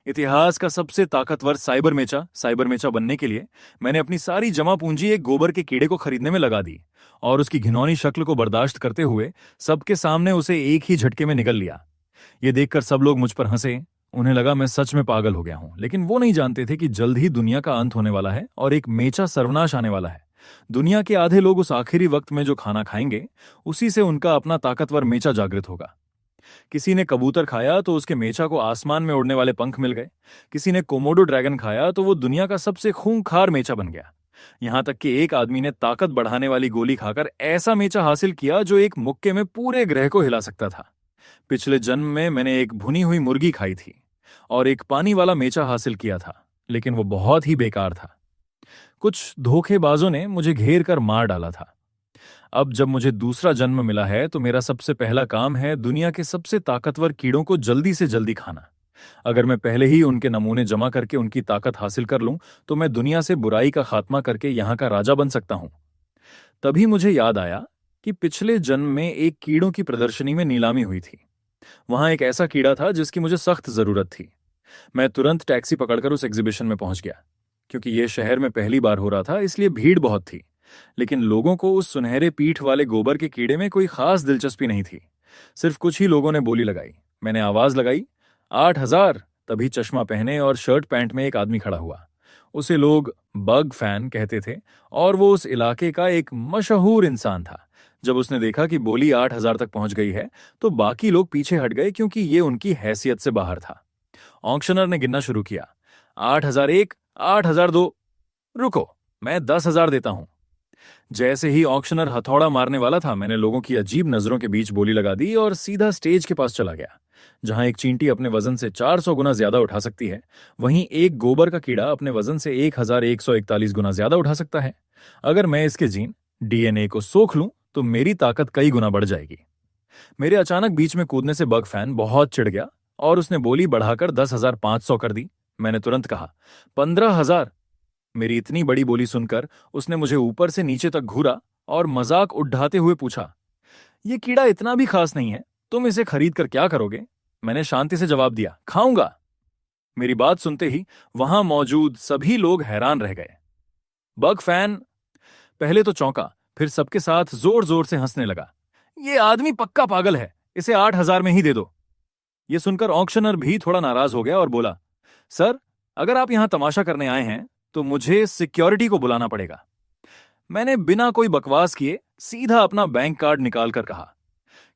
इतिहास का सबसे ताकतवर साइबर मेचा बनने के लिए मैंने अपनी सारी जमा पूंजी एक गोबर के कीड़े को खरीदने में लगा दी और उसकी घिनौनी शक्ल को बर्दाश्त करते हुए सबके सामने उसे एक ही झटके में निगल लिया। ये देखकर सब लोग मुझ पर हंसे। उन्हें लगा मैं सच में पागल हो गया हूं, लेकिन वो नहीं जानते थे कि जल्द ही दुनिया का अंत होने वाला है और एक मेचा सर्वनाश आने वाला है। दुनिया के आधे लोग उस आखिरी वक्त में जो खाना खाएंगे, उसी से उनका अपना ताकतवर मेचा जागृत होगा। किसी ने कबूतर खाया तो उसके मेचा को आसमान में उड़ने वाले पंख मिल गए। किसी ने कोमोडो ड्रैगन खाया तो वो दुनिया का सबसे खूंखार मेचा बन गया। यहां तक कि एक आदमी ने ताकत बढ़ाने वाली गोली खाकर ऐसा मेचा हासिल किया जो एक मुक्के में पूरे ग्रह को हिला सकता था। पिछले जन्म में मैंने एक भुनी हुई मुर्गी खाई थी और एक पानी वाला मेचा हासिल किया था, लेकिन वो बहुत ही बेकार था। कुछ धोखेबाजों ने मुझे घेर कर मार डाला था। अब जब मुझे दूसरा जन्म मिला है तो मेरा सबसे पहला काम है दुनिया के सबसे ताकतवर कीड़ों को जल्दी से जल्दी खाना। अगर मैं पहले ही उनके नमूने जमा करके उनकी ताकत हासिल कर लूं तो मैं दुनिया से बुराई का खात्मा करके यहां का राजा बन सकता हूं। तभी मुझे याद आया कि पिछले जन्म में एक कीड़ों की प्रदर्शनी में नीलामी हुई थी। वहां एक ऐसा कीड़ा था जिसकी मुझे सख्त जरूरत थी। मैं तुरंत टैक्सी पकड़कर उस एग्जीबिशन में पहुंच गया। क्योंकि यह शहर में पहली बार हो रहा था, इसलिए भीड़ बहुत थी, लेकिन लोगों को उस सुनहरे पीठ वाले गोबर के कीड़े में कोई खास दिलचस्पी नहीं थी। सिर्फ कुछ ही लोगों ने बोली लगाई। मैंने आवाज लगाई, 8,000। तभी चश्मा पहने और शर्ट पैंट में एक आदमी खड़ा हुआ। उसे लोग बग फैन कहते थे और वो उस इलाके का एक मशहूर इंसान था। जब उसने देखा कि बोली 8,000 तक पहुंच गई है तो बाकी लोग पीछे हट गए, क्योंकि ये उनकी हैसियत से बाहर था। ऑक्शनर ने गिनना शुरू किया, 8,001, 8,002। रुको, मैं 10,000 देता हूं। जैसे ही ऑक्शनर हथौड़ा मारने वाला था, मैंने लोगों की अजीब नजरों के बीच बोली लगा दी और सीधा स्टेज के पास चला गया। जहां एक चींटी अपने वजन से 400 गुना ज्यादा उठा सकती है, वहीं एक गोबर का कीड़ा अपने वजन से 1,141 गुना ज्यादा उठा सकता है। अगर मैं इसके जीन डीएनए को सोख लूं तो मेरी ताकत कई गुना बढ़ जाएगी। मेरे अचानक बीच में कूदने से बग फैन बहुत चिढ़ गया और उसने बोली बढ़ाकर 10,500 कर दी। मैंने तुरंत कहा, 15,000। मेरी इतनी बड़ी बोली सुनकर उसने मुझे ऊपर से नीचे तक घूरा और मजाक उड़ाते हुए पूछा, ये कीड़ा इतना भी खास नहीं है, तुम इसे खरीद कर क्या करोगे? मैंने शांति से जवाब दिया, खाऊंगा। मेरी बात सुनते ही वहां मौजूद सभी लोग हैरान रह गए। बग फैन पहले तो चौंका, फिर सबके साथ जोर जोर से हंसने लगा। ये आदमी पक्का पागल है, इसे 8,000 में ही दे दो। यह सुनकर ऑक्शनर भी थोड़ा नाराज हो गया और बोला, सर, अगर आप यहां तमाशा करने आए हैं तो मुझे सिक्योरिटी को बुलाना पड़ेगा। मैंने बिना कोई बकवास किए सीधा अपना बैंक कार्ड निकाल कर कहा,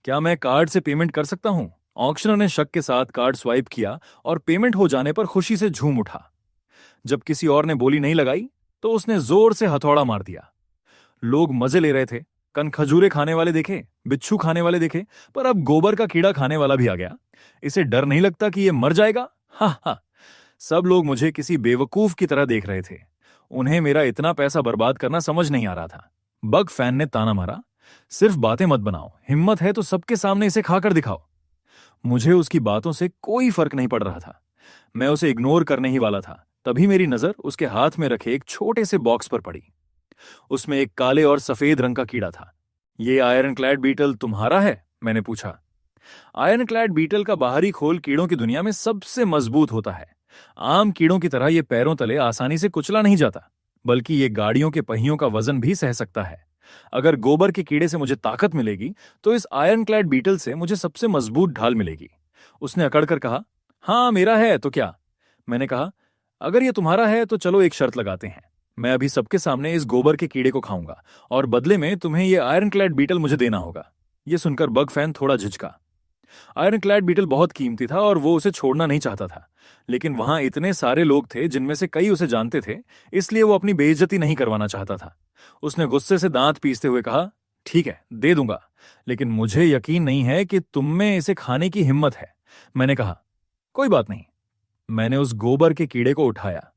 क्या मैं कार्ड से पेमेंट कर सकता हूं? ऑक्शनर ने शक के साथ कार्ड स्वाइप किया और पेमेंट हो जाने पर खुशी से झूम उठा। जब किसी और ने बोली नहीं लगाई तो उसने जोर से हथौड़ा मार दिया। लोग मजे ले रहे थे। कनखजूरे खाने वाले देखे, बिच्छू खाने वाले देखे, पर अब गोबर का कीड़ा खाने वाला भी आ गया। इसे डर नहीं लगता कि यह मर जाएगा? हा हा। सब लोग मुझे किसी बेवकूफ की तरह देख रहे थे। उन्हें मेरा इतना पैसा बर्बाद करना समझ नहीं आ रहा था। बग फैन ने ताना मारा, सिर्फ बातें मत बनाओ, हिम्मत है तो सबके सामने इसे खाकर दिखाओ। मुझे उसकी बातों से कोई फर्क नहीं पड़ रहा था। मैं उसे इग्नोर करने ही वाला था, तभी मेरी नजर उसके हाथ में रखे एक छोटे से बॉक्स पर पड़ी। उसमें एक काले और सफेद रंग का कीड़ा था। ये आयरन क्लैड बीटल तुम्हारा है? मैंने पूछा। आयरन क्लैड बीटल का बाहरी खोल कीड़ों की दुनिया में सबसे मजबूत होता है। आम कीड़ों की तरह ये पैरों तले आसानी से कुचला नहीं जाता, बल्कि ये गाड़ियों के पहियों का वजन भी सह सकता है। अगर गोबर के कीड़े से मुझे ताकत मिलेगी तो इस आयरन क्लैड बीटल से मुझे सबसे मजबूत ढाल मिलेगी। उसने अकड़कर कहा, हाँ मेरा है तो क्या? मैंने कहा, अगर ये तुम्हारा है तो चलो एक शर्त लगाते हैं। मैं अभी सबके सामने इस गोबर के कीड़े को खाऊंगा और बदले में तुम्हें ये आयरन क्लैड बीटल मुझे देना होगा। यह सुनकर बग फैन थोड़ा झिझका। आयरन क्लैड बीटल बहुत कीमती था और वो उसे छोड़ना नहीं चाहता था, लेकिन वहां इतने सारे लोग थे जिनमें से कई उसे जानते थे, इसलिए वो अपनी बेइज्जती नहीं करवाना चाहता था। उसने गुस्से से दांत पीसते हुए कहा, ठीक है, दे दूंगा, लेकिन मुझे यकीन नहीं है कि तुम में इसे खाने की हिम्मत है। मैंने कहा, कोई बात नहीं। मैंने उस गोबर के कीड़े को उठाया।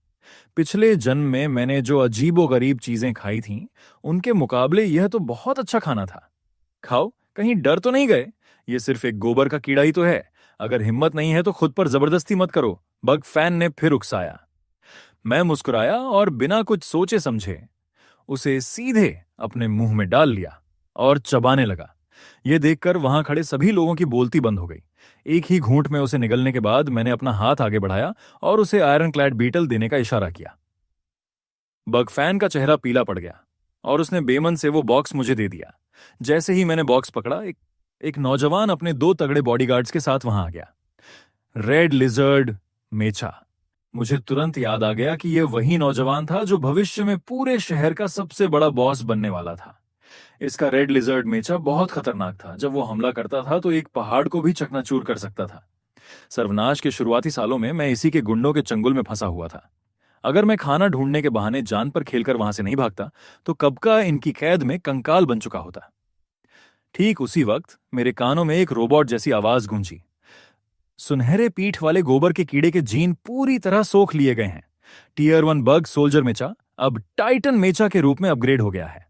पिछले जन्म में मैंने जो अजीबोगरीब चीजें खाई थीं, उनके मुकाबले यह तो बहुत अच्छा खाना था। खाओ, कहीं डर तो नहीं गए? ये सिर्फ एक गोबर का कीड़ा ही तो है। अगर हिम्मत नहीं है तो खुद पर जबरदस्ती मत करो। बग फैन ने फिर उकसाया। मैं मुस्कुराया और बिना कुछ सोचे समझे उसे सीधे अपने मुंह में डाल लिया और चबाने लगा। ये देखकर वहां खड़े सभी लोगों की बोलती बंद हो गई। एक ही घूंट में उसे निगलने के बाद मैंने अपना हाथ आगे बढ़ाया और उसे आयरन क्लैड बीटल देने का इशारा किया। बगफैन का चेहरा पीला पड़ गया और उसने बेमन से वो बॉक्स मुझे दे दिया। जैसे ही मैंने बॉक्स पकड़ा, एक नौजवान अपने 2 तगड़े बॉडीगार्ड्स के साथ वहां आ गया। Red lizard mecha. मुझे तुरंत याद आ गया कि यह वही नौजवान था जो भविष्य में पूरे शहर का सबसे बड़ा बॉस बनने वाला था। इसका रेड लिजर्ड मेचा बहुत खतरनाक था। जब वो हमला करता था तो एक पहाड़ को भी चकनाचूर कर सकता था। सर्वनाश के शुरुआती सालों में मैं इसी के गुंडों के चंगुल में फंसा हुआ था। अगर मैं खाना ढूंढने के बहाने जान पर खेलकर वहां से नहीं भागता तो कब का इनकी कैद में कंकाल बन चुका होता। ठीक उसी वक्त मेरे कानों में एक रोबोट जैसी आवाज गूंजी। सुनहरे पीठ वाले गोबर के कीड़े के जीन पूरी तरह सोख लिए गए हैं। टीयर 1 बग सोल्जर मेचा अब टाइटन मेचा के रूप में अपग्रेड हो गया है।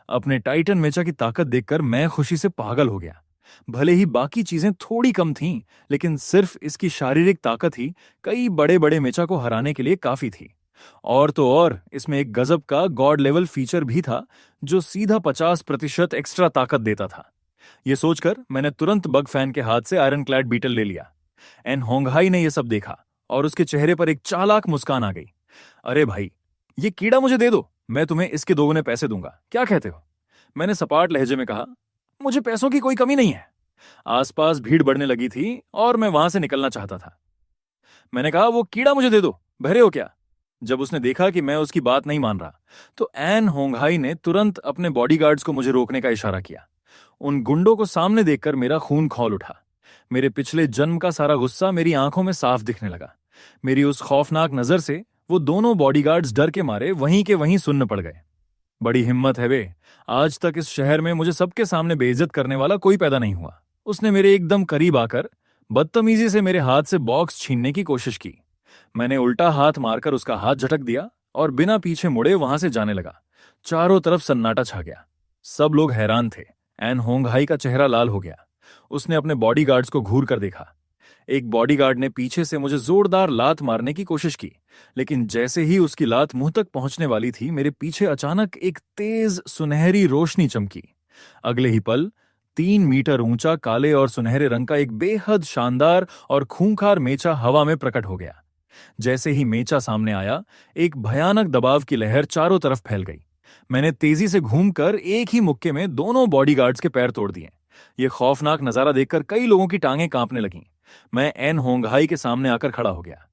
अपने टाइटन मेचा की ताकत देखकर मैं खुशी से पागल हो गया। भले ही बाकी चीजें थोड़ी कम थीं, लेकिन सिर्फ इसकी शारीरिक ताकत ही कई बड़े बड़े मेचा को हराने के लिए काफी थी। और तो और इसमें एक गजब का गॉड लेवल फीचर भी था जो सीधा 50% एक्स्ट्रा ताकत देता था। यह सोचकर मैंने तुरंत बग फैन के हाथ से आयरन क्लैड बीटल ले लिया। एन होंगहाई ने यह सब देखा और उसके चेहरे पर एक चालाक मुस्कान आ गई। अरे भाई, ये कीड़ा मुझे दे दो, मैं तुम्हें इसके दोगुने पैसे दूंगा, क्या कहते हो? मैंने सपाट लहजे में कहा। मुझे पैसों की कोई कमी नहीं है। आसपास भीड़ बढ़ने लगी थी और मैं वहां से निकलना चाहता था। मैंने कहा, वो कीड़ा मुझे दे दो, बहरे हो क्या? जब उसने देखा कि मैं उसकी बात नहीं मान रहा तो एन होंगहाई ने तुरंत अपने बॉडीगार्ड्स को मुझे रोकने का इशारा किया। उन गुंडों को सामने देखकर मेरा खून खौल उठा। मेरे पिछले जन्म का सारा गुस्सा मेरी आंखों में साफ दिखने लगा। मेरी उस खौफनाक नजर से वो दोनों बॉडीगार्ड्स डर के मारे वहीं के वहीं सुन्न पड़ गए। बड़ी हिम्मत है बे, आज तक इस शहर में मुझे सबके सामने बेइज्जत करने वाला कोई पैदा नहीं हुआ। उसने मेरे एकदम करीब आकर बदतमीजी से मेरे हाथ से बॉक्स छीनने की कोशिश की। मैंने उल्टा हाथ मारकर उसका हाथ झटक दिया और बिना पीछे मुड़े वहां से जाने लगा। चारों तरफ सन्नाटा छा गया। सब लोग हैरान थे। एन होंगहाई का चेहरा लाल हो गया। उसने अपने बॉडीगार्ड्स को घूर कर देखा। एक बॉडीगार्ड ने पीछे से मुझे जोरदार लात मारने की कोशिश की, लेकिन जैसे ही उसकी लात मुंह तक पहुंचने वाली थी, मेरे पीछे अचानक एक तेज सुनहरी रोशनी चमकी। अगले ही पल 3 मीटर ऊंचा काले और सुनहरे रंग का एक बेहद शानदार और खूंखार मेचा हवा में प्रकट हो गया। जैसे ही मेचा सामने आया, एक भयानक दबाव की लहर चारों तरफ फैल गई। मैंने तेजी से घूमकर एक ही मुक्के में दोनों बॉडीगार्ड्स के पैर तोड़ दिए। यह खौफनाक नजारा देखकर कई लोगों की टांगें कांपने लगीं। मैं एन होंगहाई के सामने आकर खड़ा हो गया।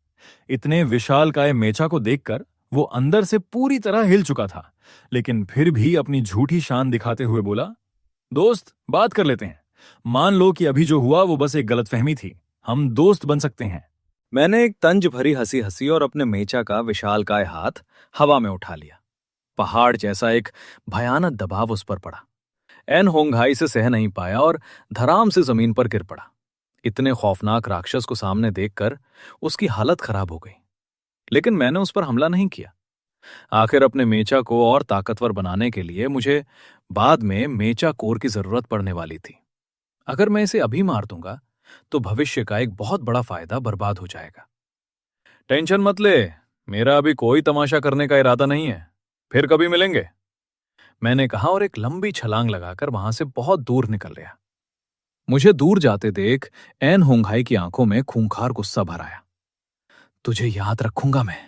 इतने विशालकाय मेचा को देखकर वो अंदर से पूरी तरह हिल चुका था, लेकिन फिर भी अपनी झूठी शान दिखाते हुए बोला, दोस्त, बात कर लेते हैं। मान लो कि अभी जो हुआ वो बस एक गलतफहमी थी। हम दोस्त बन सकते हैं। मैंने एक तंज भरी हंसी हंसी और अपने मेचा का विशालकाय हाथ हवा में उठा लिया। पहाड़ जैसा एक भयानक दबाव उस पर पड़ा। एन होंगहाई से सह नहीं पाया और धराम से जमीन पर गिर पड़ा। इतने खौफनाक राक्षस को सामने देखकर उसकी हालत खराब हो गई, लेकिन मैंने उस पर हमला नहीं किया। आखिर अपने मेचा को और ताकतवर बनाने के लिए मुझे बाद में मेचा कोर की जरूरत पड़ने वाली थी। अगर मैं इसे अभी मार दूंगा तो भविष्य का एक बहुत बड़ा फायदा बर्बाद हो जाएगा। टेंशन मत ले, मेरा अभी कोई तमाशा करने का इरादा नहीं है, फिर कभी मिलेंगे, मैंने कहा और एक लंबी छलांग लगाकर वहां से बहुत दूर निकल गया। मुझे दूर जाते देख एन होंगहाई की आंखों में खूंखार गुस्सा भर आया। तुझे याद रखूंगा मैं।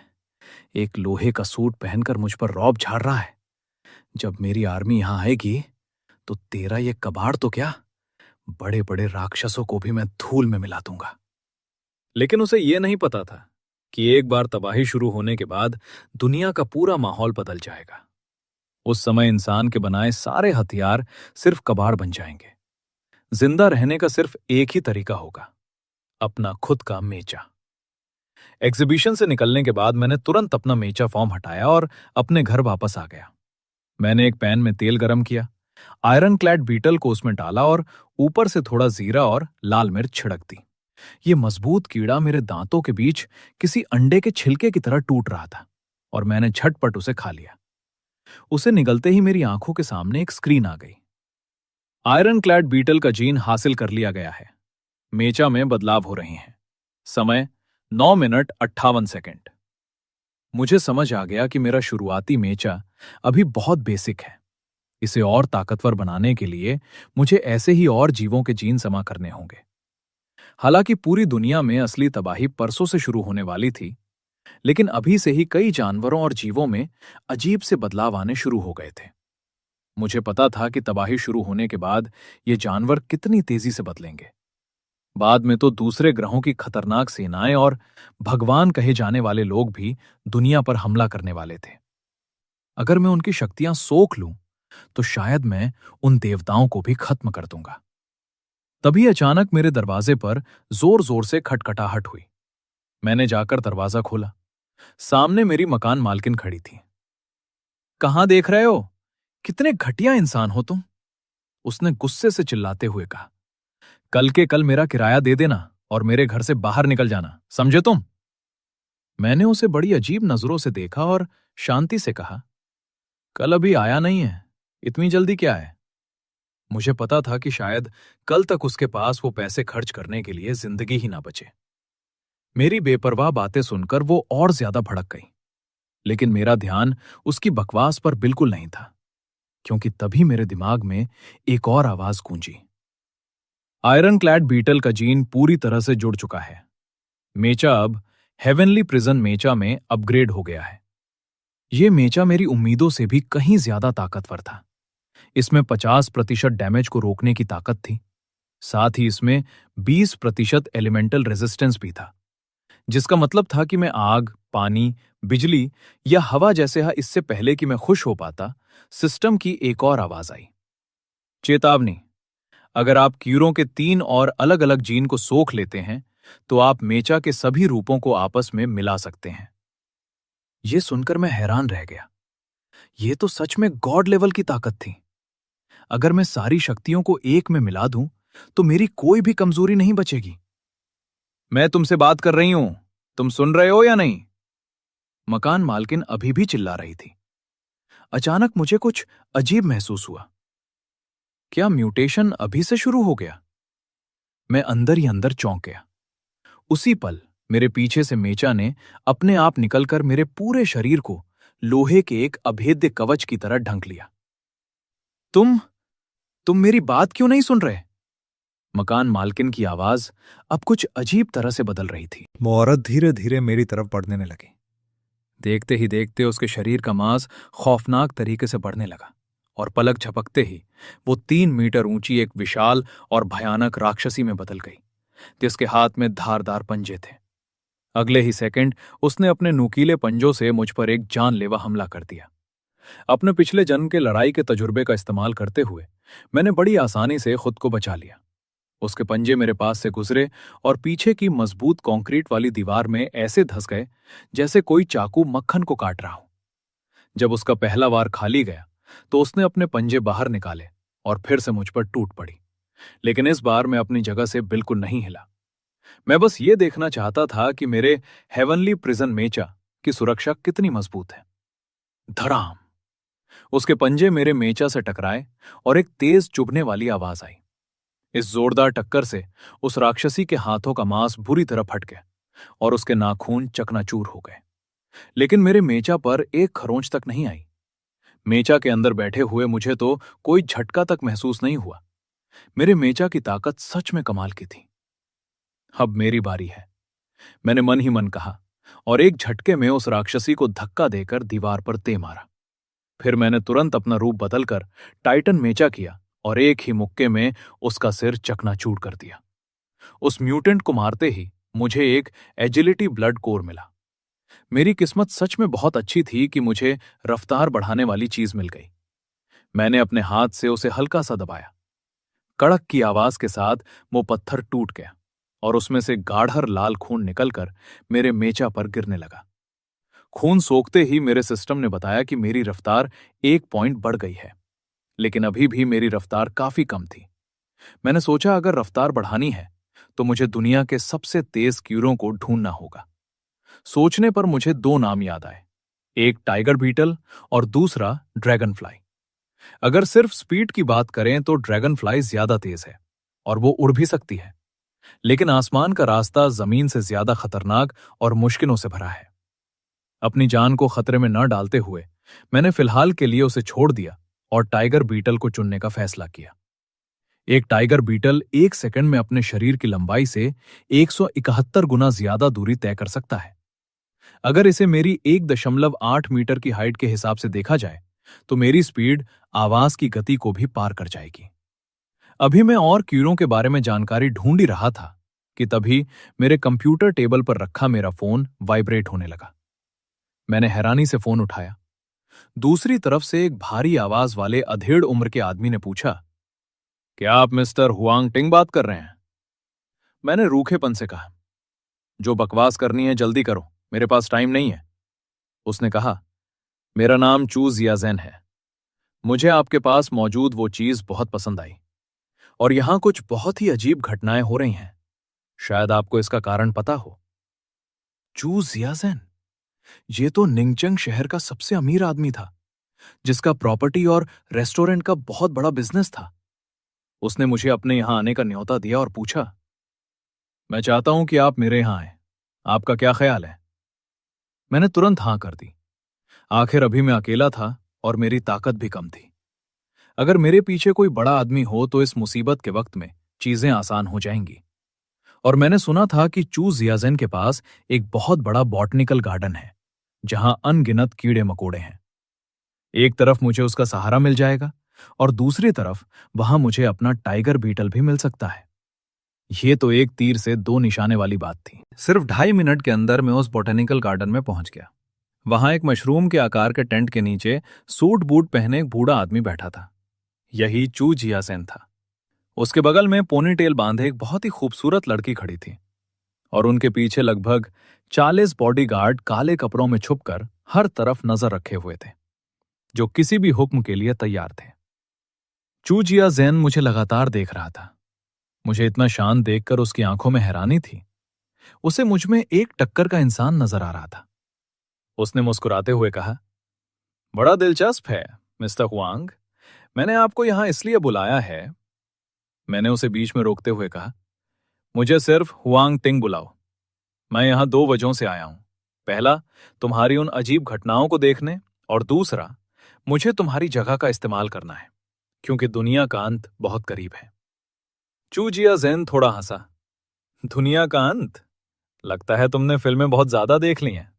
एक लोहे का सूट पहनकर मुझ पर रौब झाड़ रहा है। जब मेरी आर्मी यहां आएगी तो तेरा ये कबाड़ तो क्या, बड़े बड़े राक्षसों को भी मैं धूल में मिला दूंगा। लेकिन उसे यह नहीं पता था कि एक बार तबाही शुरू होने के बाद दुनिया का पूरा माहौल बदल जाएगा। उस समय इंसान के बनाए सारे हथियार सिर्फ कबाड़ बन जाएंगे। जिंदा रहने का सिर्फ एक ही तरीका होगा, अपना खुद का मेचा। एग्जीबिशन से निकलने के बाद मैंने तुरंत अपना मेचा फॉर्म हटाया और अपने घर वापस आ गया। मैंने एक पैन में तेल गरम किया, आयरन क्लैड बीटल को उसमें डाला और ऊपर से थोड़ा जीरा और लाल मिर्च छिड़क दी। ये मजबूत कीड़ा मेरे दांतों के बीच किसी अंडे के छिलके की तरह टूट रहा था और मैंने झटपट उसे खा लिया। उसे निगलते ही मेरी आंखों के सामने एक स्क्रीन आ गई। आयरन क्लैड बीटल का जीन हासिल कर लिया गया है। मेचा में बदलाव हो रहे हैं। समय 9 मिनट 58 सेकंड। मुझे समझ आ गया कि मेरा शुरुआती मेचा अभी बहुत बेसिक है। इसे और ताकतवर बनाने के लिए मुझे ऐसे ही और जीवों के जीन जमा करने होंगे। हालांकि पूरी दुनिया में असली तबाही परसों से शुरू होने वाली थी, लेकिन अभी से ही कई जानवरों और जीवों में अजीब से बदलाव आने शुरू हो गए थे। मुझे पता था कि तबाही शुरू होने के बाद ये जानवर कितनी तेजी से बदलेंगे। बाद में तो दूसरे ग्रहों की खतरनाक सेनाएं और भगवान कहे जाने वाले लोग भी दुनिया पर हमला करने वाले थे। अगर मैं उनकी शक्तियां सोख लूं, तो शायद मैं उन देवताओं को भी खत्म कर दूंगा। तभी अचानक मेरे दरवाजे पर जोर जोर से खटखटाहट हुई। मैंने जाकर दरवाजा खोला। सामने मेरी मकान मालकिन खड़ी थी। कहां देख रहे हो? कितने घटिया इंसान हो तुम, उसने गुस्से से चिल्लाते हुए कहा। कल के कल मेरा किराया दे देना और मेरे घर से बाहर निकल जाना, समझे तुम? मैंने उसे बड़ी अजीब नजरों से देखा और शांति से कहा, कल अभी आया नहीं है, इतनी जल्दी क्या है? मुझे पता था कि शायद कल तक उसके पास वो पैसे खर्च करने के लिए जिंदगी ही ना बचे। मेरी बेपरवाह बातें सुनकर वो और ज्यादा भड़क गई, लेकिन मेरा ध्यान उसकी बकवास पर बिल्कुल नहीं था, क्योंकि तभी मेरे दिमाग में एक और आवाज गूंजी। आयरन क्लैड बीटल का जीन पूरी तरह से जुड़ चुका है। मेचा अब हेवनली प्रिजन मेचा में अपग्रेड हो गया है। ये मेचा मेरी उम्मीदों से भी कहीं ज्यादा ताकतवर था। इसमें 50% डैमेज को रोकने की ताकत थी। साथ ही इसमें 20% एलिमेंटल रेजिस्टेंस भी था, जिसका मतलब था कि मैं आग, पानी, बिजली या हवा जैसे इससे पहले कि मैं खुश हो पाता, सिस्टम की एक और आवाज आई। चेतावनी, अगर आप कीड़ों के 3 और अलग अलग जीन को सोख लेते हैं, तो आप मेचा के सभी रूपों को आपस में मिला सकते हैं। यह सुनकर मैं हैरान रह गया। यह तो सच में गॉड लेवल की ताकत थी। अगर मैं सारी शक्तियों को एक में मिला दूं, तो मेरी कोई भी कमजोरी नहीं बचेगी। मैं तुमसे बात कर रही हूं, तुम सुन रहे हो या नहीं? मकान मालकिन अभी भी चिल्ला रही थी। अचानक मुझे कुछ अजीब महसूस हुआ। क्या म्यूटेशन अभी से शुरू हो गया? मैं अंदर ही अंदर चौंक गया। उसी पल मेरे पीछे से मेचा ने अपने आप निकलकर मेरे पूरे शरीर को लोहे के एक अभेद्य कवच की तरह ढंक लिया। तुम मेरी बात क्यों नहीं सुन रहे? मकान मालकिन की आवाज अब कुछ अजीब तरह से बदल रही थी। वो औरत धीरे धीरे मेरी तरफ बढ़ने लगी। देखते ही देखते उसके शरीर का मांस खौफनाक तरीके से बढ़ने लगा और पलक झपकते ही वो 3 मीटर ऊंची एक विशाल और भयानक राक्षसी में बदल गई, जिसके हाथ में धारदार पंजे थे। अगले ही सेकंड उसने अपने नुकीले पंजों से मुझ पर एक जानलेवा हमला कर दिया। अपने पिछले जन्म के लड़ाई के तजुर्बे का इस्तेमाल करते हुए मैंने बड़ी आसानी से खुद को बचा लिया। उसके पंजे मेरे पास से गुजरे और पीछे की मजबूत कंक्रीट वाली दीवार में ऐसे धंस गए जैसे कोई चाकू मक्खन को काट रहा हो। जब उसका पहला वार खाली गया, तो उसने अपने पंजे बाहर निकाले और फिर से मुझ पर टूट पड़ी। लेकिन इस बार मैं अपनी जगह से बिल्कुल नहीं हिला। मैं बस ये देखना चाहता था कि मेरे हेवनली प्रिजन मेचा की सुरक्षा कितनी मजबूत है। धड़ाम! उसके पंजे मेरे मेचा से टकराए और एक तेज चुभने वाली आवाज आई। इस जोरदार टक्कर से उस राक्षसी के हाथों का मांस बुरी तरह फट गया और उसके नाखून चकनाचूर हो गए। लेकिन मेरे मेचा पर एक खरोंच तक नहीं आई। मेचा के अंदर बैठे हुए मुझे तो कोई झटका तक महसूस नहीं हुआ। मेरे मेचा की ताकत सच में कमाल की थी। अब मेरी बारी है, मैंने मन ही मन कहा और एक झटके में उस राक्षसी को धक्का देकर दीवार पर दे मारा। फिर मैंने तुरंत अपना रूप बदलकर टाइटन मेचा किया और एक ही मुक्के में उसका सिर चकनाचूर कर दिया। उस म्यूटेंट को मारते ही मुझे एक एजिलिटी ब्लड कोर मिला। मेरी किस्मत सच में बहुत अच्छी थी कि मुझे रफ्तार बढ़ाने वाली चीज मिल गई। मैंने अपने हाथ से उसे हल्का सा दबाया। कड़क की आवाज के साथ वो पत्थर टूट गया और उसमें से गाढ़र लाल खून निकलकर मेरे मेचा पर गिरने लगा। खून सोखते ही मेरे सिस्टम ने बताया कि मेरी रफ्तार 1 पॉइंट बढ़ गई है, लेकिन अभी भी मेरी रफ्तार काफी कम थी। मैंने सोचा अगर रफ्तार बढ़ानी है तो मुझे दुनिया के सबसे तेज कीड़ों को ढूंढना होगा। सोचने पर मुझे 2 नाम याद आए, एक टाइगर बीटल और दूसरा ड्रैगन फ्लाई। अगर सिर्फ स्पीड की बात करें तो ड्रैगन फ्लाई ज्यादा तेज है और वो उड़ भी सकती है, लेकिन आसमान का रास्ता जमीन से ज्यादा खतरनाक और मुश्किलों से भरा है। अपनी जान को खतरे में न डालते हुए मैंने फिलहाल के लिए उसे छोड़ दिया और टाइगर बीटल को चुनने का फैसला किया। एक टाइगर बीटल 1 सेकंड में अपने शरीर की लंबाई से 171 गुना ज्यादा दूरी तय कर सकता है। अगर इसे मेरी 1.8 मीटर की हाइट के हिसाब से देखा जाए तो मेरी स्पीड आवाज की गति को भी पार कर जाएगी। अभी मैं और कीड़ों के बारे में जानकारी ढूंढ ही रहा था कि तभी मेरे कंप्यूटर टेबल पर रखा मेरा फोन वाइब्रेट होने लगा। मैंने हैरानी से फोन उठाया। दूसरी तरफ से एक भारी आवाज वाले अधेड़ उम्र के आदमी ने पूछा, क्या आप मिस्टर हुआंग टिंग बात कर रहे हैं? मैंने रूखेपन से कहा, जो बकवास करनी है जल्दी करो, मेरे पास टाइम नहीं है। उसने कहा, मेरा नाम चू जियाजेन है। मुझे आपके पास मौजूद वो चीज बहुत पसंद आई और यहां कुछ बहुत ही अजीब घटनाएं हो रही हैं। शायद आपको इसका कारण पता हो। चू जियाजेन, ये तो निंगचंग शहर का सबसे अमीर आदमी था, जिसका प्रॉपर्टी और रेस्टोरेंट का बहुत बड़ा बिजनेस था। उसने मुझे अपने यहां आने का न्योता दिया और पूछा, मैं चाहता हूं कि आप मेरे यहां आए, आपका क्या ख्याल है? मैंने तुरंत हां कर दी। आखिर अभी मैं अकेला था और मेरी ताकत भी कम थी। अगर मेरे पीछे कोई बड़ा आदमी हो तो इस मुसीबत के वक्त में चीजें आसान हो जाएंगी। और मैंने सुना था कि चू जियाजेन के पास एक बहुत बड़ा बॉटनिकल गार्डन है जहां अनगिनत कीड़े मकोड़े हैं। एक तरफ मुझे उसका सहारा मिल जाएगा और दूसरी तरफ वहां मुझे अपना टाइगर बीटल भी मिल सकता है। ये तो एक तीर से दो निशाने वाली बात थी। सिर्फ 2.5 मिनट के अंदर मैं उस बॉटनिकल गार्डन में पहुंच गया। वहां एक मशरूम के आकार के टेंट के नीचे सूट बूट पहने एक बूढ़ा आदमी बैठा था। यही चू जियासेन था। उसके बगल में पोनीटेल बांधे एक बहुत ही खूबसूरत लड़की खड़ी थी और उनके पीछे लगभग 40 बॉडीगार्ड काले कपड़ों में छुपकर हर तरफ नजर रखे हुए थे, जो किसी भी हुक्म के लिए तैयार थे। चू जियाजेन मुझे लगातार देख रहा था। मुझे इतना शांत देखकर उसकी आंखों में हैरानी थी। उसे मुझ में एक टक्कर का इंसान नजर आ रहा था। उसने मुस्कुराते हुए कहा, बड़ा दिलचस्प है मिस्टर हुआंग, मैंने आपको यहां इसलिए बुलाया है। मैंने उसे बीच में रोकते हुए कहा, मुझे सिर्फ हुआंग टिंग बुलाओ। मैं यहां 2 वजहों से आया हूं। पहला, तुम्हारी उन अजीब घटनाओं को देखने, और दूसरा, मुझे तुम्हारी जगह का इस्तेमाल करना है क्योंकि दुनिया का अंत बहुत करीब है। चू जियाजेन थोड़ा हंसा। दुनिया का अंत? लगता है तुमने फिल्में बहुत ज्यादा देख ली हैं।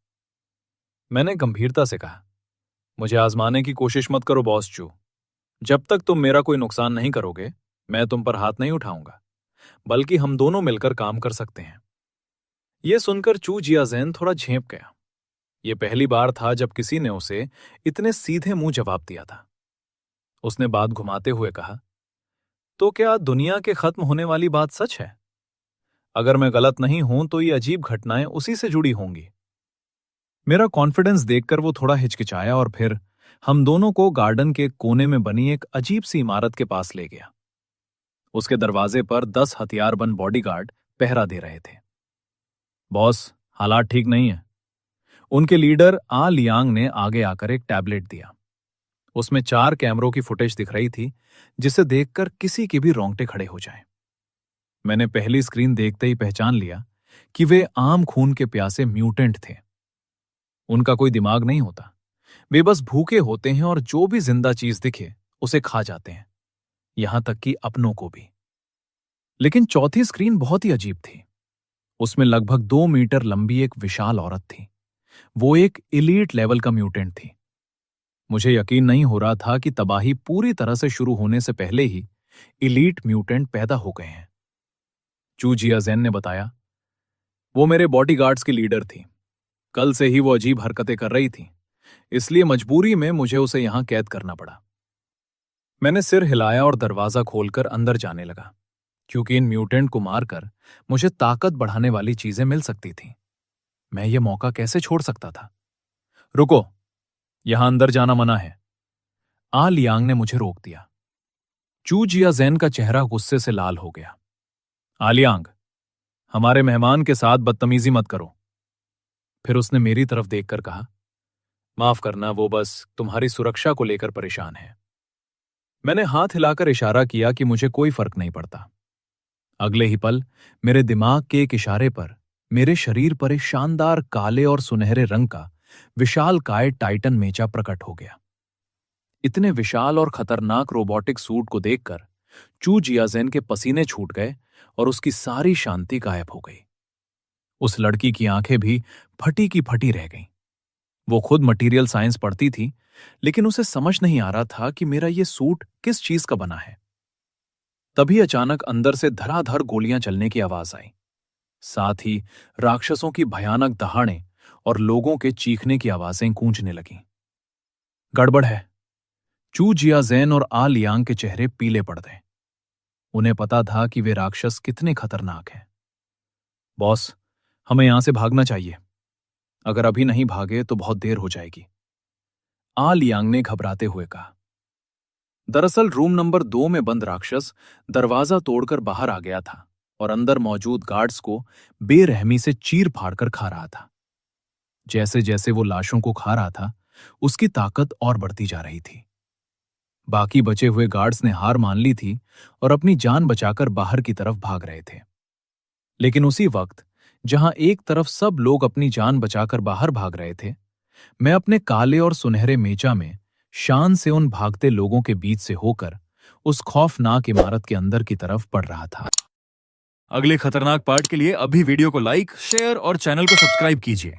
मैंने गंभीरता से कहा, मुझे आजमाने की कोशिश मत करो बॉस चू। जब तक तुम मेरा कोई नुकसान नहीं करोगे मैं तुम पर हाथ नहीं उठाऊंगा, बल्कि हम दोनों मिलकर काम कर सकते हैं। यह सुनकर चू जियाजेन थोड़ा झेंप गया। यह पहली बार था जब किसी ने उसे इतने सीधे मुंह जवाब दिया था। उसने बात घुमाते हुए कहा, तो क्या दुनिया के खत्म होने वाली बात सच है? अगर मैं गलत नहीं हूं तो ये अजीब घटनाएं उसी से जुड़ी होंगी। मेरा कॉन्फिडेंस देखकर वो थोड़ा हिचकिचाया और फिर हम दोनों को गार्डन के कोने में बनी एक अजीब सी इमारत के पास ले गया। उसके दरवाजे पर 10 हथियारबंद बॉडीगार्ड पहरा दे रहे थे। बॉस, हालात ठीक नहीं है। उनके लीडर आ लियांग ने आगे आकर एक टैबलेट दिया। उसमें 4 कैमरों की फुटेज दिख रही थी जिसे देखकर किसी के भी रोंगटे खड़े हो जाएं। मैंने पहली स्क्रीन देखते ही पहचान लिया कि वे आम खून के प्यासे म्यूटेंट थे। उनका कोई दिमाग नहीं होता, वे बस भूखे होते हैं और जो भी जिंदा चीज दिखे उसे खा जाते हैं, यहां तक कि अपनों को भी। लेकिन चौथी स्क्रीन बहुत ही अजीब थी। उसमें लगभग 2 मीटर लंबी एक विशाल औरत थी। वो एक एलीट लेवल का म्यूटेंट थी। मुझे यकीन नहीं हो रहा था कि तबाही पूरी तरह से शुरू होने से पहले ही एलीट म्यूटेंट पैदा हो गए हैं। चू जियाजेन ने बताया, वो मेरे बॉडीगार्ड्स की लीडर थी। कल से ही वो अजीब हरकतें कर रही थी, इसलिए मजबूरी में मुझे उसे यहां कैद करना पड़ा। मैंने सिर हिलाया और दरवाजा खोलकर अंदर जाने लगा, क्योंकि इन म्यूटेंट को मारकर मुझे ताकत बढ़ाने वाली चीजें मिल सकती थीं। मैं ये मौका कैसे छोड़ सकता था? रुको, यहां अंदर जाना मना है। आ लियांग ने मुझे रोक दिया। चू जियाजेन का चेहरा गुस्से से लाल हो गया। आ लियांग, हमारे मेहमान के साथ बदतमीजी मत करो। फिर उसने मेरी तरफ देखकर कहा, माफ करना, वो बस तुम्हारी सुरक्षा को लेकर परेशान है। मैंने हाथ हिलाकर इशारा किया कि मुझे कोई फर्क नहीं पड़ता। अगले ही पल मेरे दिमाग के एक इशारे पर मेरे शरीर पर एक शानदार काले और सुनहरे रंग का विशालकाय टाइटन मेचा प्रकट हो गया। इतने विशाल और खतरनाक रोबोटिक सूट को देखकर चू जियाजेन के पसीने छूट गए और उसकी सारी शांति गायब हो गई। उस लड़की की आंखें भी फटी की फटी रह गईं। वो खुद मटेरियल साइंस पढ़ती थी, लेकिन उसे समझ नहीं आ रहा था कि मेरा ये सूट किस चीज का बना है। तभी अचानक अंदर से धड़ाधड़ गोलियां चलने की आवाज आई। साथ ही राक्षसों की भयानक दहाड़ें और लोगों के चीखने की आवाजें गूंजने लगीं। गड़बड़ है। चू जियाजेन और आ लियांग के चेहरे पीले पड़ गए। उन्हें पता था कि वे राक्षस कितने खतरनाक हैं। बॉस, हमें यहां से भागना चाहिए। अगर अभी नहीं भागे तो बहुत देर हो जाएगी, आ लियांग ने घबराते हुए कहा। दरअसल रूम नंबर 2 में बंद राक्षस दरवाजा तोड़कर बाहर आ गया था और अंदर मौजूद गार्ड्स को बेरहमी से चीर फाड़कर खा रहा था। जैसे जैसे वो लाशों को खा रहा था, उसकी ताकत और बढ़ती जा रही थी। बाकी बचे हुए गार्ड्स ने हार मान ली थी और अपनी जान बचाकर बाहर की तरफ भाग रहे थे। लेकिन उसी वक्त जहां एक तरफ सब लोग अपनी जान बचाकर बाहर भाग रहे थे, मैं अपने काले और सुनहरे मेचा में शान से उन भागते लोगों के बीच से होकर उस खौफनाक इमारत के अंदर की तरफ बढ़ रहा था। अगले खतरनाक पार्ट के लिए अभी वीडियो को लाइक, शेयर और चैनल को सब्सक्राइब कीजिए।